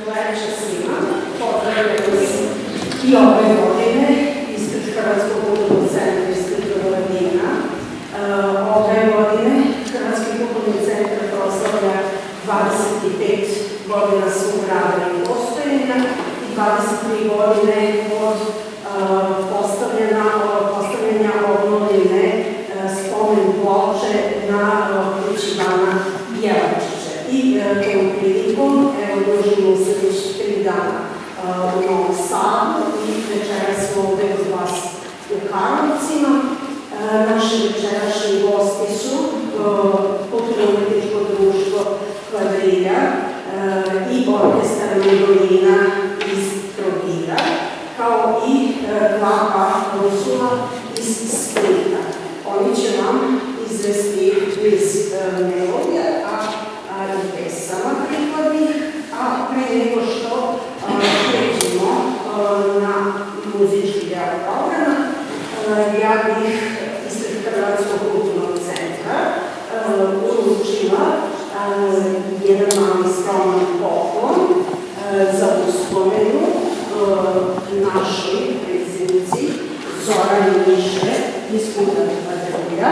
Večer svima, pozdravljaju i ove godine ispred Hrvatskog kulturnog centra ispred Vladina. Ove godine Hrvatski kulturni centar proslavlja 25 godina svog rada i postojanja i 23 godine od postavljanja obnovljene spomen ploče na kući Bana Jelačića. I tom prilikom, evo, družimo se već 3 dana u Novom Sadu i večeras smo ovdje od vas u Karlovcima. Naši večerašnji gosti su Kulturno-umjetničko društvo Kvadrilja i orkestar mandolina iz Trogira, kao i Klapa Rusula iz Splita. Oni će vam izvesti iz melodija, i pesama prikladnih, a pre nego što pređemo na muzički deo programa, ja bih ispred Hrvatskog kulturnog centra uručila jedan mali skroman poklon za uspomenu našoj predsjednici Zorani Miše iz Kulturnog Kvadrilja.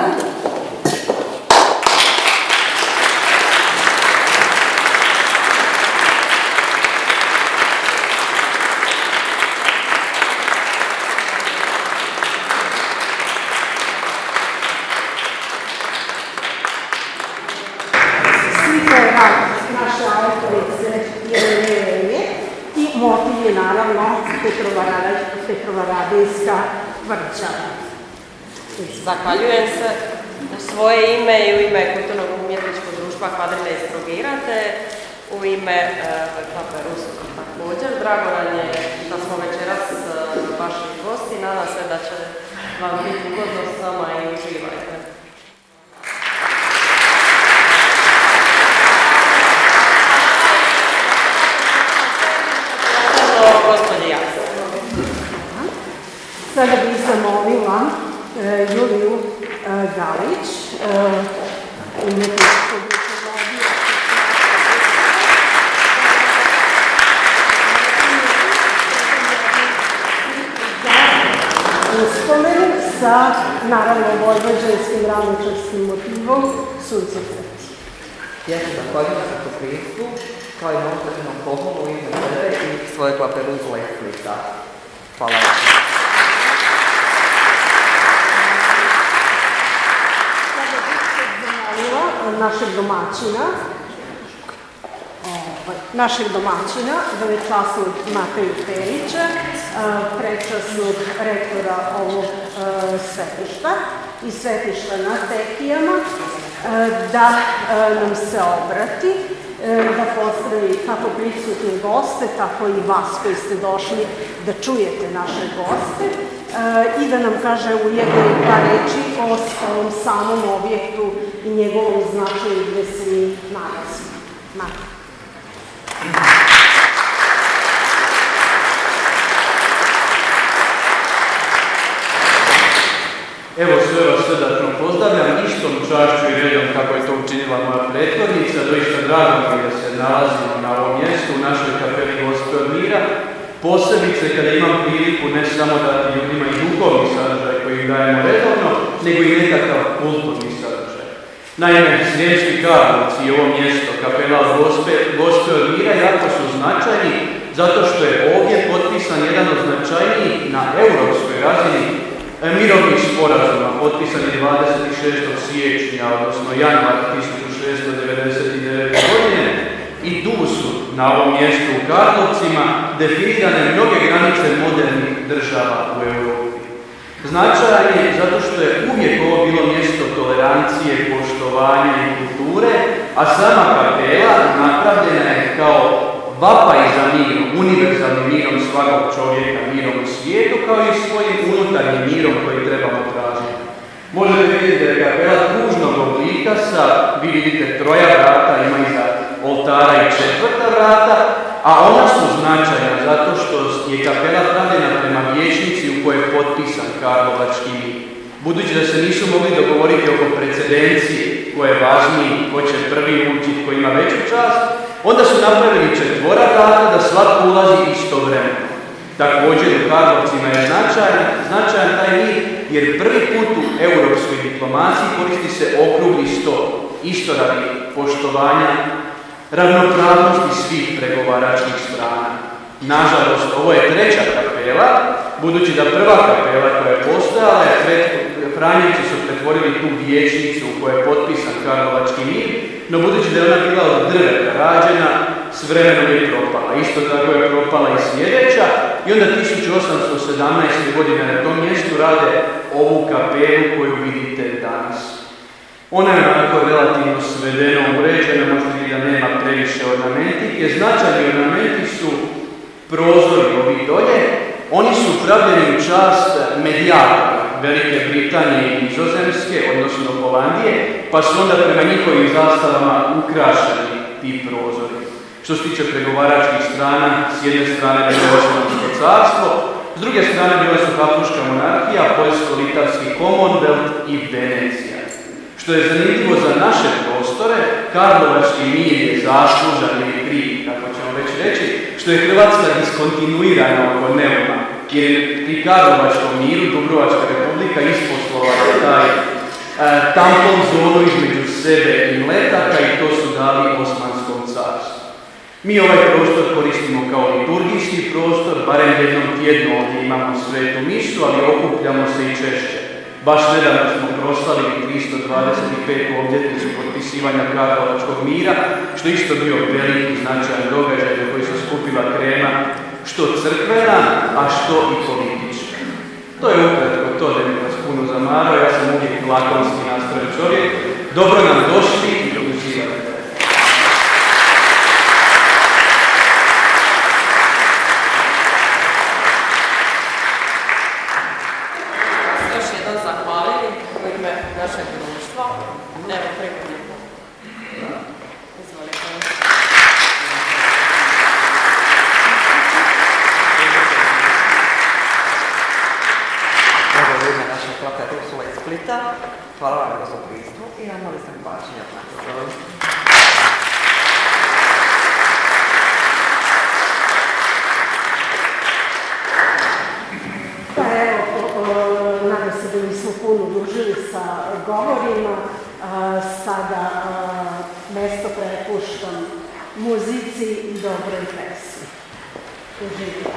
Motiv je naravno Petrovaradijska vrčava. Zahvaljujem se u svoje ime i u ime Kulturnog umjetničkog društva Kvadrilja iz Trogira, te u ime Klape Rusula također. Drago nam je da smo večeras vaši gosti. Nadam se da će vam biti ugodno s nama i uživajte. Sada bih zamolila Juliju Galić, umjetničko društvo za uspomenu sa, naravno, vojvođanskim ravničarskim motivom Sunce Crci. Ja se zahvaljujem za to priliku, kao i na uspomenu poklonu u ime sebe i svoje Klape Rusula iz Splita. Hvala vam. Našeg domaćina, velečasnog Mateju Perića, prečasnog rektora ovog svetišta i svetišta na Tekijama, da nam se obrati, da pozdravi kako prisutne goste, tako i vas koji ste došli da čujete naše goste i da nam kaže ujedno i par reči o ovom samom objektu i njegovom značaju gde se mi nalazimo. Marko. Evo, sve vas srdačno pozdravljam, istom čašću i redom kako je to učinila moja prethodnica. Doista drago mi da se nalazimo na ovom mjestu u našoj kapeli Gospod mira, posebice kada imam priliku ne samo dati ljudima i duhovni sadržaj koji im dajemo redovno, nego i nekakav kulturni sadržaj. Naime, Srijemski Karlovci i ovo mjesto, kapela Gospod mira, jako su značajni zato što je ovdje potpisan jedan od značajnijih na europskoj razini mirovnih sporazuma, potpisan je 26. siječnja, odnosno januara 1699. godine, i tu su na ovom mjestu u Karlovcima definirane mnoge granice modernih država u Europi. Značajan je zato što je uvijek ovo bilo mjesto tolerancije, poštovanja i kulture, a sama kapela napravljena je kao vapaj za mirom, univerzalnim mirom svakog čovjeka, mirom u svijetu, kao i svojim unutarnjim mirom koji trebamo tražiti. Možete vidjeti da je kapela kružnog oblika sa, vi vidite, 3 vrata, ima iza oltara i 4 vrata, a ona su značajna zato što je kapela pravljena prema vijećnici u kojoj je potpisan Karlovački mir. Budući da se nisu mogli dogovoriti oko precedencije, ko je važniji, ko će prvi ući, ko ima veću čast, Onda su napravili četvoraka da svako ulazi istovremeno. Također u Karlovcima je značajan taj vid jer prvi put u europskoj diplomaciji koristi se okrugli stol, isto radi poštovanja ravnopravnosti svih pregovaračkih strana. Nažalost, ovo je treća kapela, budući da prva kapela koja je postojala, Franjevci su pretvorili tu vijećnicu u kojoj je potpisan Karlovački mir, no budući da je ona bila od drveta rađena, s vremenom je propala. Isto tako je propala i sljedeća i onda 1817. godine na tom mjestu rade ovu kapelu koju vidite danas. Ona je onako relativno svedeno uređena, možda i da nema previše ornamentike. Značajni ornamenti su prozori ovi dolje. Oni su pravljeni u čast medijatora Velike Britanije i Nizozemske, odnosno Holandije, pa su onda prema njihovim zastavama ukrašeni ti prozori. Što se tiče pregovaračkih strana, s jedne strane je bilo Osmansko carstvo, s druge strane bila su Habsburška monarhija, Poljsko-Litavski Commonwealth i Venecija. Što je zanimljivo za naše prostore, Karlovački mir je zaslužan ili kriv, kako ćemo već reći, što je Hrvatska diskontinuirana oko Neuma, jer je pri Karlovačkom miru Dubrovačka republika isposlovala taj tampon zonu između sebe i Mletaka i to su dali Osmanskom carstvu. Mi ovaj prostor koristimo kao liturgijski prostor, barem jednom tjedno ovdje imamo svetu misu, ali okupljamo se i češće. Baš nedavno smo proslavili 325. obljetnicu potpisivanja Karlovačkog mira, što isto bio veliki značajan događaj na koji se skupila krema, što crkvena, a što i politička. To je ukratko to, da mi vas puno zamarao, ja sam uvijek lakonski nastrojen čovjek. Dobro nam došli i uživajte. Našeg društva, nema pregovnika. Izvolite. Evo u ime naše kapele Ursula iz Splita. Hvala vam na gostoprimstvu i imali ste pažnje od nas. Pa evo, nadam se da nismo puno dužili sa govorima. Sada mesto prepuštam muzici i dobroj pesmi. Uživite.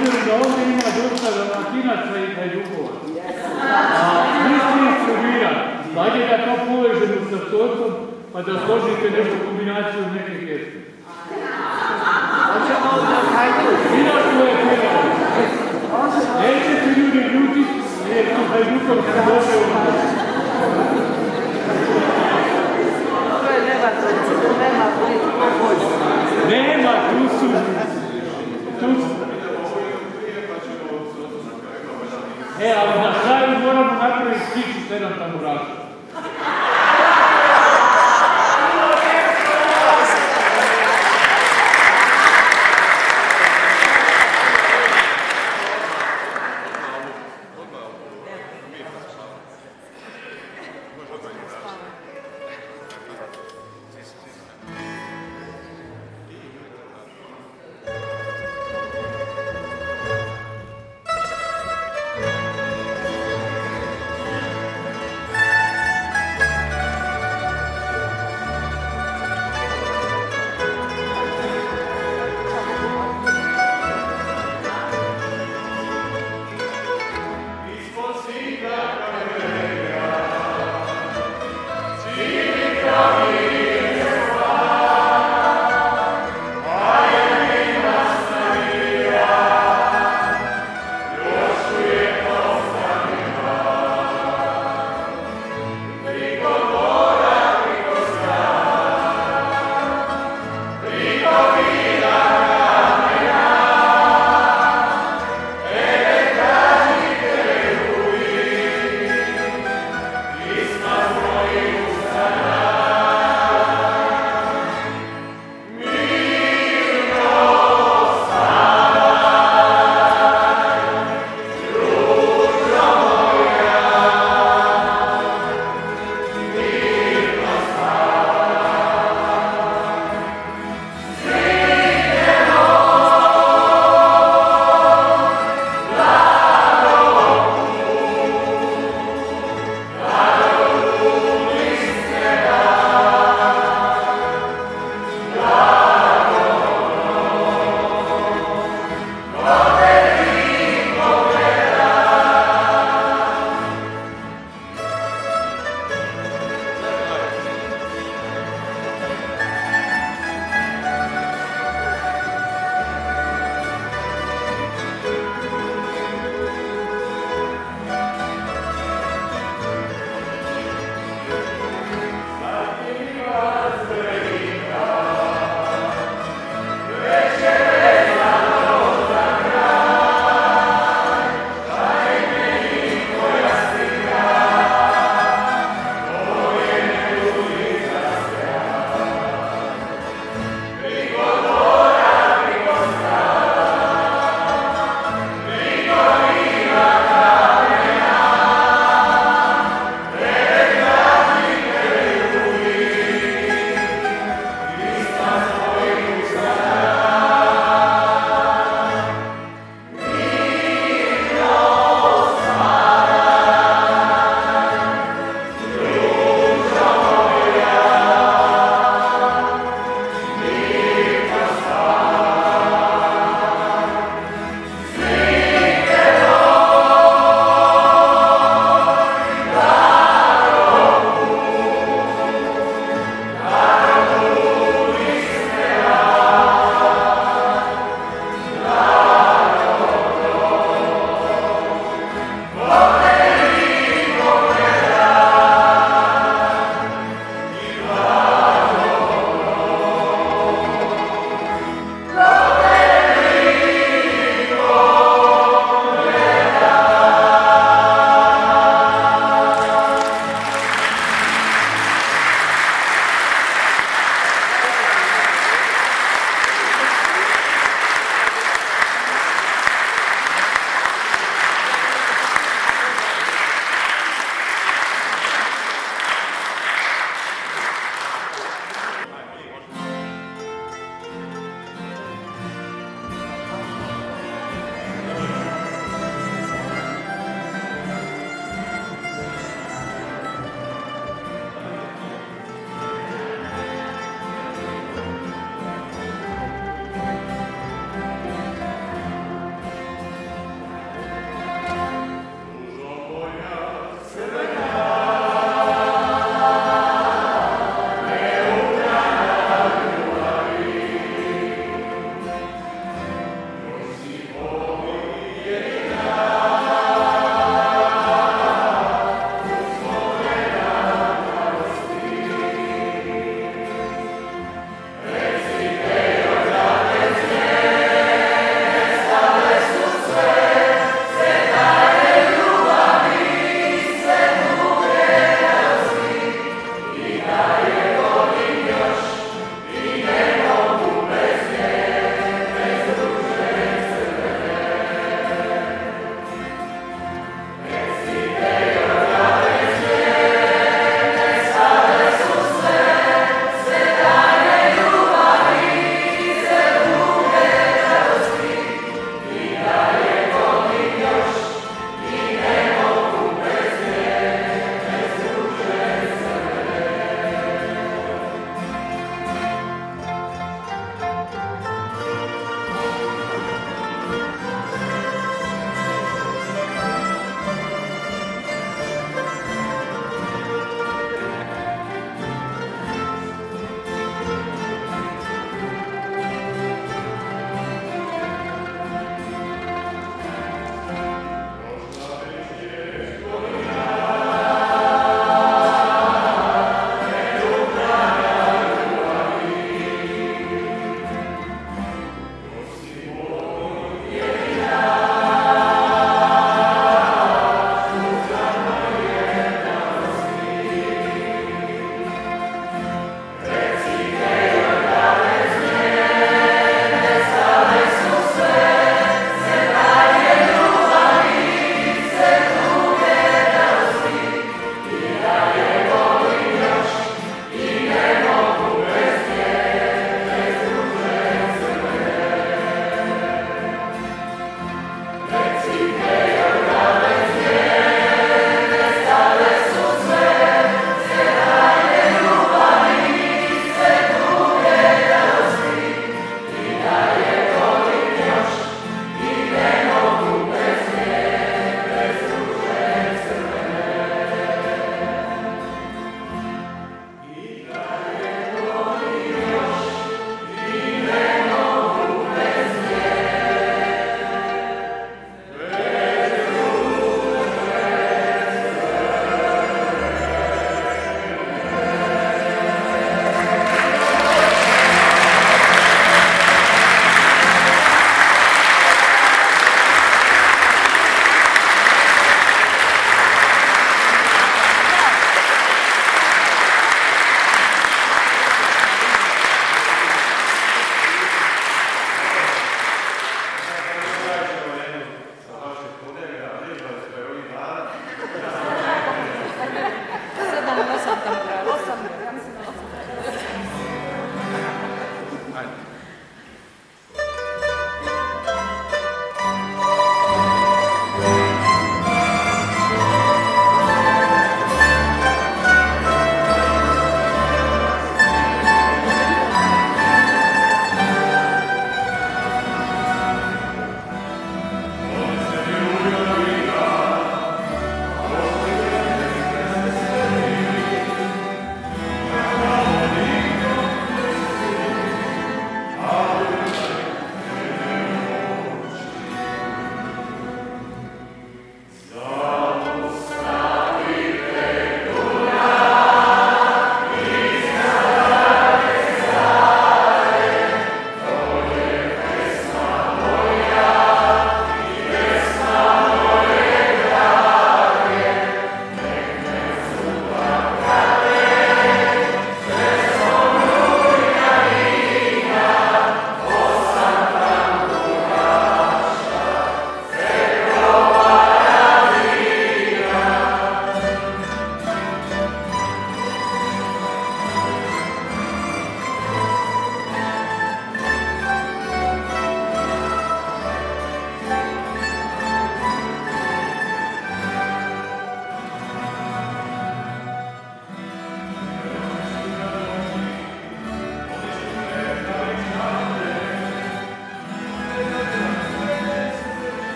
obzirom da ovdje ima dosta dalmatinaca i hajdukova. Mislim studirati. Hajde da to povežemo sa tortom, pa da složite nešto kombinaciju neke keste. Hoćemo da hajduk. Ina svoje pjevao. Neće se ljudi ljutiti, jer su hajdukom se došle u nas. To je nema blizu. Nema, tu su. Ali na kraju moramo napraviti skiću 7 tamburaša.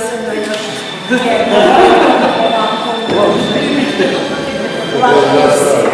posebno još jednom ovako vaše